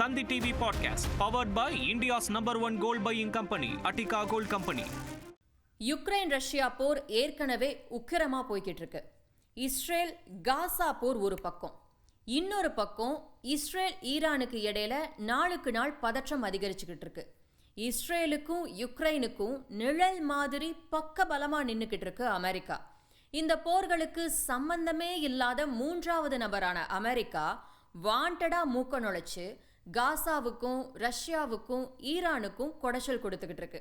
Tandi TV Podcast, powered by India's #1 gold buying company, Attica Gold Company. Ukraine Russia போர் ஏற்கனவே உக்கிரமா போய்கிட்டு இருக்கு. இஸ்ரேல் காசா போர் ஒரு பக்கம், இன்னொரு பக்கம் இஸ்ரேல் ஈரானுக்கு இடையில நாளுக்கு நாள் பதற்றம் அதிகரிச்சுக்கிட்டு இருக்கு. இஸ்ரேலுக்கும் யுக்ரைனுக்கும் நிழல் மாதிரி பக்க பலமா நின்னுக்கிட்டு இருக்கு அமெரிக்கா. இந்த போர்களுக்கு சம்பந்தமே இல்லாத மூன்றாவது நபரான அமெரிக்கா வாண்டடா மூக்க நுழைச்சு காசாவுக்கும் ரஷ்யாவுக்கும் ஈரானுக்கும் கொடைச்சல் கொடுத்துக்கிட்டு இருக்கு.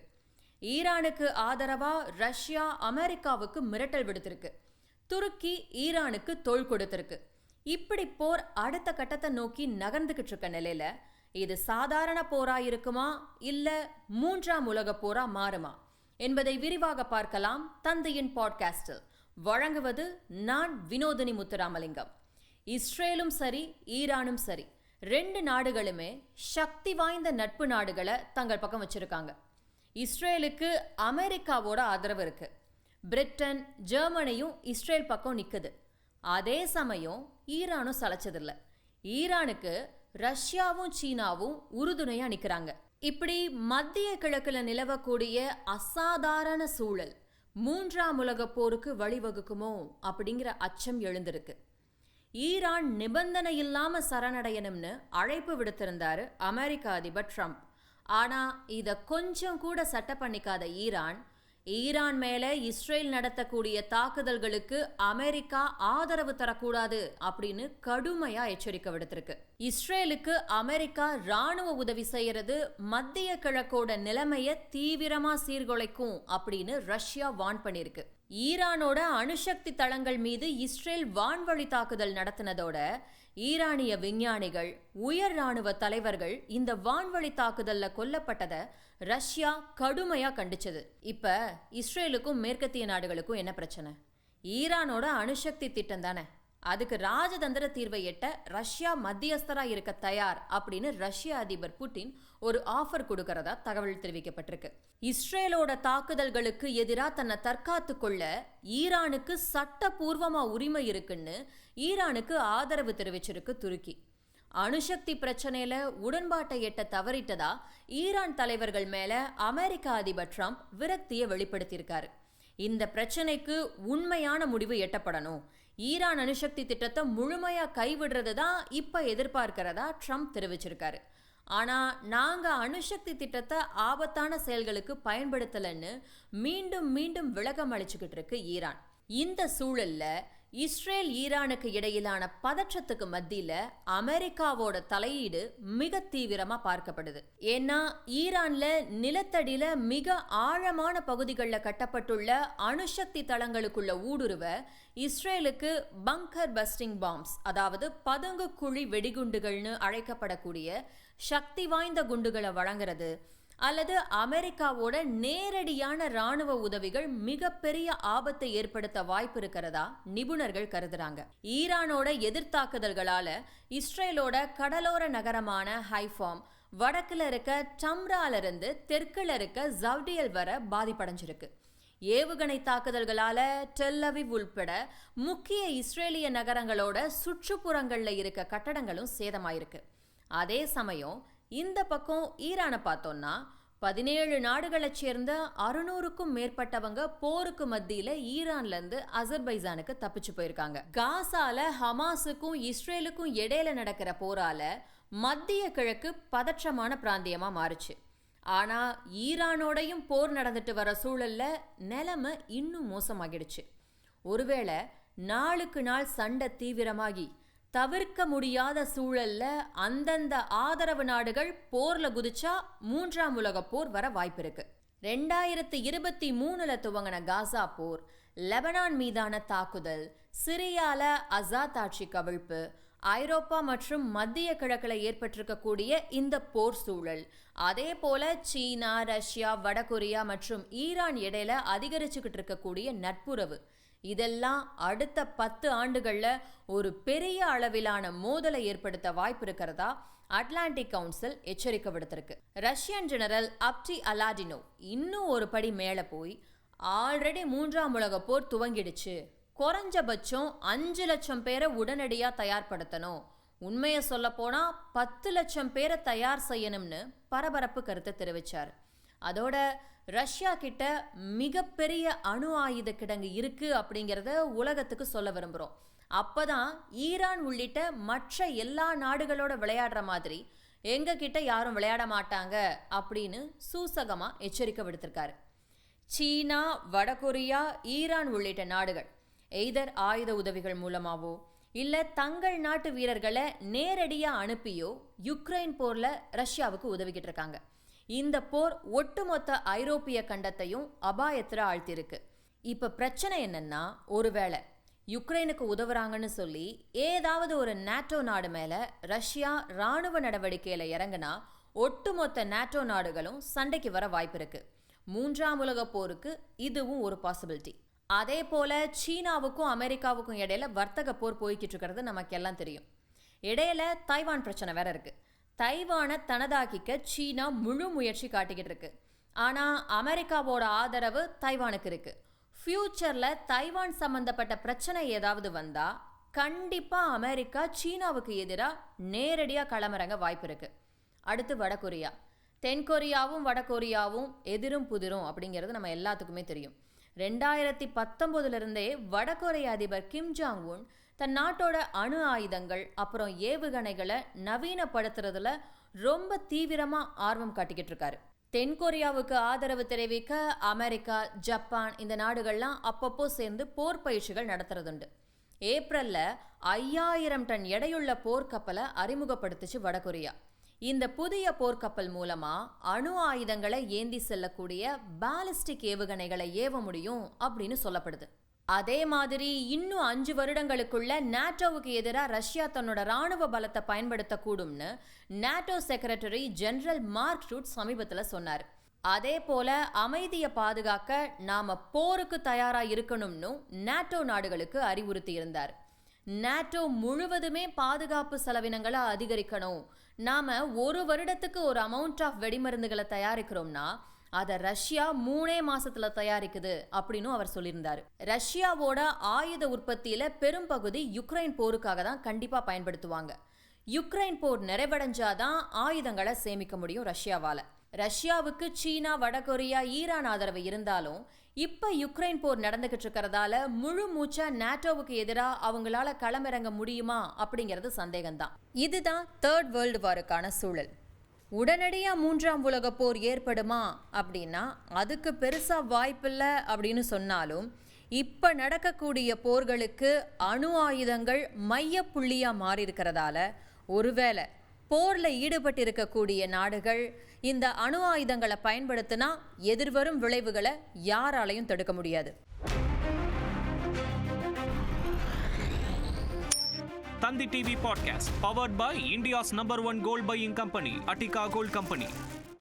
ஈரானுக்கு ஆதரவா ரஷ்யா அமெரிக்காவுக்கு மிரட்டல் விடுத்திருக்கு. துருக்கி ஈரானுக்கு தோள் கொடுத்திருக்கு. இப்படி போர் அடுத்த கட்டத்தை நோக்கி நகர்ந்துகிட்டு இருக்க நிலையில இது சாதாரண போரா இருக்குமா இல்ல மூன்றாம் உலக போரா மாறுமா என்பதை விரிவாக பார்க்கலாம் தந்தையின் பாட்காஸ்டில். வழங்குவது நான் வினோதினி முத்துராமலிங்கம். இஸ்ரேலும் சரி ஈரானும் சரி, ரெண்டு நாடுகளுமே சக்தி வாய்ந்த நட்பு நாடுகளை தங்கள் பக்கம் வச்சிருக்காங்க. இஸ்ரேலுக்கு அமெரிக்காவோட ஆதரவு இருக்கு. பிரிட்டன் ஜெர்மனியும் இஸ்ரேல் பக்கம் நிக்குது. அதே சமயம் ஈரானும் சளைச்சதில்லை. ஈரானுக்கு ரஷ்யாவும் சீனாவும் உறுதுணையா நிக்கிறாங்க. இப்படி மத்திய கிழக்குல நிலவக்கூடிய அசாதாரண சூழல் மூன்றாம் உலக போருக்கு வழிவகுக்குமோ அப்படிங்கிற அச்சம் எழுந்திருக்கு. ஈரான் நிபந்தனை இல்லாம சரணடையணும்னு அழைப்பு விடுத்திருந்தாரு அமெரிக்க அதிபர் ட்ரம்ப். ஆனா இத கொஞ்சம் கூட சட்ட பண்ணிக்காத ஈரான் மேல இஸ்ரேல் நடத்தக்கூடிய தாக்குதல்களுக்கு அமெரிக்கா ஆதரவு தரக்கூடாது அப்படின்னு கடுமையா எச்சரிக்கை விடுத்திருக்கு. இஸ்ரேலுக்கு அமெரிக்கா ராணுவ உதவி செய்யறது மத்திய கிழக்கோட நிலைமைய தீவிரமா சீர்குலைக்கும் அப்படின்னு ரஷ்யா வார்ன் பண்ணிருக்கு. ஈரானோட அணுசக்தி தளங்கள் மீது இஸ்ரேல் வான்வழி தாக்குதல் நடத்தினதோட ஈரானிய விஞ்ஞானிகள், உயர் ராணுவ தலைவர்கள் இந்த வான்வழி தாக்குதல்ல கொல்லப்பட்டதை ரஷ்யா கடுமையா கண்டிச்சது. இப்ப இஸ்ரேலுக்கும் மேற்கத்திய நாடுகளுக்கும் என்ன பிரச்சனை? ஈரானோட அணுசக்தி திட்டம் தானே. அதுக்கு ராஜதந்திர தீர்வை எட்ட ரஷ்யா மத்தியஸ்தரா இருக்க தயார் அப்படின்னு ரஷ்ய அதிபர் புட்டின் ஒரு ஆஃபர் கொடுக்கறதா தகவல் தெரிவிக்கப்பட்டிருக்கு. இஸ்ரேலோட தாக்குதல்களுக்கு எதிராக தன்னை தற்காத்து கொள்ள ஈரானுக்கு சட்டபூர்வமா உரிமை இருக்குன்னு ஈரானுக்கு ஆதரவு தெரிவிச்சிருக்கு துருக்கி. அணுசக்தி பிரச்சனையில உடன்பாட்டை எட்ட தவறிட்டதா ஈரான் தலைவர்கள் மேல அமெரிக்க அதிபர் ட்ரம்ப் விரக்தியை வெளிப்படுத்தியிருக்காரு. இந்த பிரச்சனைக்கு உண்மையான முடிவு எட்டப்படணும், ஈரான் அணுசக்தி திட்டத்தை முழுமையா கைவிடுறது தான் இப்ப எதிர்பார்க்கிறதா ட்ரம்ப் தெரிவிச்சிருக்காரு. ஆனா நாங்க அணுசக்தி திட்டத்தை ஆபத்தான செயல்களுக்கு பயன்படுத்தலன்னு மீண்டும் மீண்டும் விளக்கம் அளிச்சுக்கிட்டு இருக்கு ஈரான். இந்த சூழல்ல இஸ்ரேல் ஈரானுக்கு இடையிலான பதற்றத்துக்கு மத்தியில அமெரிக்காவோட தலையீடு மிக தீவிரமா பார்க்கப்படுது. ஏன்னா ஈரான்ல நிலத்தடியில மிக ஆழமான பகுதிகளில் கட்டப்பட்டுள்ள அணுசக்தி தளங்களுக்குள்ள ஊடுருவ இஸ்ரேலுக்கு பங்கர் பஸ்டிங் பாம்ஸ், அதாவது பதுங்கு குழி வெடிகுண்டுகள்னு அழைக்கப்படக்கூடிய சக்தி வாய்ந்த குண்டுகளை வழங்குறது அல்லது அமெரிக்காவோட நேரடியான ராணுவ உதவிகள் மிகப்பெரிய ஆபத்தை ஏற்படுத்த வாய்ப்பு இருக்கிறதா நிபுணர்கள் கருதுறாங்க. ஈரானோட எதிர்த்தாக்குதல்களால இஸ்ரேலோட கடலோர நகரமான ஹைஃபாம், வடக்குல இருக்க டம்ரால இருந்து தெற்குல இருக்க ஜவ்டியல் வர பாதிப்படைஞ்சிருக்கு. ஏவுகணை தாக்குதல்களால டெல் அவிவ் உள்பட முக்கிய இஸ்ரேலிய நகரங்களோட சுற்றுப்புறங்கள்ல இருக்க கட்டடங்களும் சேதமாயிருக்கு. அதே சமயம் இந்த பக்கம் ஈரானை பார்த்தோம்னா 17 நாடுகளைச் சேர்ந்த 600க்கும் மேற்பட்டவங்க போருக்கு மத்தியில ஈரான்ல இருந்து அசர்பைஜானுக்கு தப்பிச்சு போயிருக்காங்க. காசால ஹமாஸுக்கும் இஸ்ரேலுக்கும் இடையில நடக்கிற போரால மத்திய கிழக்கு பதற்றமான பிராந்தியமா மாறுச்சு. ஆனா ஈரானோடையும் போர் நடந்துட்டு வர சூழல்ல நிலைமை இன்னும் மோசமாகிடுச்சு. ஒருவேளை நாளுக்கு நாள் சண்டை தீவிரமாகி தவிர்க்க முடியாத சூழல்ல அந்தந்த ஆதரவு நாடுகள் போர்ல குதிச்சா மூன்றாம் உலக போர் வர வாய்ப்பு இருக்கு. 2023 துவங்கின காசா போர், லெபனான் மீதான தாக்குதல், சிரியால அசாத் ஆட்சி கவிழ்ப்பு, ஐரோப்பா மற்றும் மத்திய கிழக்குல ஏற்பட்டிருக்கக்கூடிய இந்த போர் சூழல், அதே போல சீனா, ரஷ்யா, வடகொரியா மற்றும் ஈரான் இடையில அதிகரிச்சுக்கிட்டு இருக்கக்கூடிய நட்புறவு, இதெல்லாம் அடுத்த 10 ஆண்டுகள்ல ஒரு பெரிய அளவிலான மோதலை ஏற்படுத்த வாய்ப்பு இருக்கிறதா அட்லாண்டிக் கவுன்சில் எச்சரிக்கை விடுத்திருக்கு. ரஷ்யன் ஜெனரல் அப்டி அலாடினோ இன்னும் ஒரு படி மேல போய் ஆல்ரெடி மூன்றாம் உலக போர் துவங்கிடுச்சு, குறைஞ்சபட்சம் 5 லட்சம் பேரை உடனடியா தயார்படுத்தணும், உண்மையை சொல்ல போனா 10 லட்சம் பேரை தயார் செய்யணும்னு பரபரப்பு கருத்தை தெரிவிச்சார். அதோட ரஷ்யா கிட்ட மிகப்பெரிய அணு ஆயுத கிடங்கு இருக்கு அப்படிங்கிறத உலகத்துக்கு சொல்ல விரும்புகிறோம். அப்பதான் ஈரான் உள்ளிட்ட மற்ற எல்லா நாடுகளோட விளையாடுற மாதிரி எங்க கிட்ட யாரும் விளையாட மாட்டாங்க அப்படின்னு சூசகமா எச்சரிக்கை விடுத்திருக்காரு. சீனா, வடகொரியா, ஈரான் உள்ளிட்ட நாடுகள் எய்தர் ஆயுத உதவிகள் மூலமாவோ இல்ல தங்கள் நாட்டு வீரர்களை நேரடியா அனுப்பியோ யுக்ரைன் போர்ல ரஷ்யாவுக்கு உதவிக்கிட்டு இருக்காங்க. இந்த போர் ஒட்டுமொத்த ஐரோப்பிய கண்டத்தையும் அபாயத்துல ஆழ்த்திருக்கு. இப்ப பிரச்சனை என்னன்னா, ஒருவேளை யுக்ரைனுக்கு உதவுறாங்கன்னு சொல்லி ஏதாவது ஒரு நேட்டோ நாடு மேல ரஷ்யா ராணுவ நடவடிக்கையில இறங்குனா ஒட்டுமொத்த நேட்டோ நாடுகளும் சண்டைக்கு வர வாய்ப்பு இருக்கு. 3ஆம் உலக போருக்கு இதுவும் ஒரு பாசிபிலிட்டி. அதே போல சீனாவுக்கும் அமெரிக்காவுக்கும் இடையில வர்த்தக போர் போய்கிட்டு இருக்கிறது நமக்கு எல்லாம் தெரியும். இடையில தைவான் பிரச்சனை வேற இருக்கு. தைவானை தனதாக்கிக்க சீனா முழு முயற்சி காட்டிக்கிட்டு இருக்கு. ஆனா அமெரிக்காவோட ஆதரவு தைவானுக்கு இருக்கு. ஃபியூச்சர்ல தைவான் சம்பந்தப்பட்ட பிரச்சனை ஏதாவது வந்தா கண்டிப்பா அமெரிக்கா சீனாவுக்கு எதிராக நேரடியா களமிறங்க வாய்ப்பு இருக்கு. அடுத்து வடகொரியா. தென்கொரியாவும் வடகொரியாவும் எதிரும் புதிரும் அப்படிங்கிறது நம்ம எல்லாத்துக்குமே தெரியும். 2019 இருந்தே வடகொரிய அதிபர் கிம் ஜாங் உன் தன் நாட்டோட அணு ஆயுதங்கள் அப்புறம் ஏவுகணைகளை நவீனப்படுத்துறதுல ரொம்ப தீவிரமா ஆர்வம் காட்டிக்கிட்டு இருக்காரு. தென்கொரியாவுக்கு ஆதரவு தெரிவிக்க அமெரிக்கா, ஜப்பான் இந்த நாடுகள்லாம் அப்பப்போ சேர்ந்து போர் பயிற்சிகள் நடத்துறதுண்டு. ஏப்ரல்ல 5000 டன் எடையுள்ள போர்க்கப்பலை அறிமுகப்படுத்துச்சு வடகொரியா. இந்த புதிய போர்க்கப்பல் மூலமா அணு ஆயுதங்களை ஏந்தி செல்லக்கூடிய பாலிஸ்டிக் ஏவுகணைகளை ஏவ முடியும் அப்படின்னு சொல்லப்படுது. அதே மாதிரி இன்னும் 5 வருடங்களுக்குள்ள நேட்டோவுக்கு எதிராக ரஷ்யா தன்னோட ராணுவ பலத்தை பயன்படுத்தக்கூடும்னு NATO secretary general Mark Rutte சமீபத்தில் சொன்னார். அதே போல அமைதியை பாதுகாக்க நாம போருக்கு தயாரா இருக்கணும்னு நேட்டோ நாடுகளுக்கு அறிவுறுத்தி இருந்தார். நேட்டோ முழுவதுமே பாதுகாப்பு செலவினங்களை அதிகரிக்கணும். நாம 1 வருடத்துக்கு ஒரு அமௌண்ட் ஆஃப் வெடிமருந்துகளை தயாரிக்கிறோம்னா அதை ரஷ்யா 3 மாசத்துல தயாரிக்குது அப்படின்னு அவர் சொல்லியிருந்தாரு. ரஷ்யாவோட ஆயுத உற்பத்தியில பெரும்பகுதி யுக்ரைன் போருக்காக தான் கண்டிப்பா பயன்படுத்துவாங்க. யுக்ரைன் போர் நிறைவடைஞ்சாதான் ஆயுதங்களை சேமிக்க முடியும் ரஷ்யாவால. ரஷ்யாவுக்கு சீனா, வடகொரியா, ஈரான் ஆதரவு இருந்தாலும் இப்ப யுக்ரைன் போர் நடந்துகிட்டு இருக்கிறதால முழு மூச்சா நேட்டோவுக்கு எதிராக அவங்களால களமிறங்க முடியுமா அப்படிங்கிறது சந்தேகம்தான். இதுதான் 3rd வேர்ல்டு வாருக்கான சூழல். உடனடியாக 3ஆம் உலக போர் ஏற்படுமா அப்படின்னா அதுக்கு பெருசாக வாய்ப்பில்லை அப்படின்னு சொன்னாலும் இப்போ நடக்கக்கூடிய போர்களுக்கு அணு ஆயுதங்கள் மையப்புள்ளியாக மாறி இருக்கிறதால ஒருவேளை போரில் ஈடுபட்டிருக்கக்கூடிய நாடுகள் இந்த அணு ஆயுதங்களை பயன்படுத்தினா எதிர்வரும் விளைவுகளை யாராலையும் தடுக்க முடியாது. Tandi TV Podcast, powered by India's #1 gold buying company, Attica Gold Company.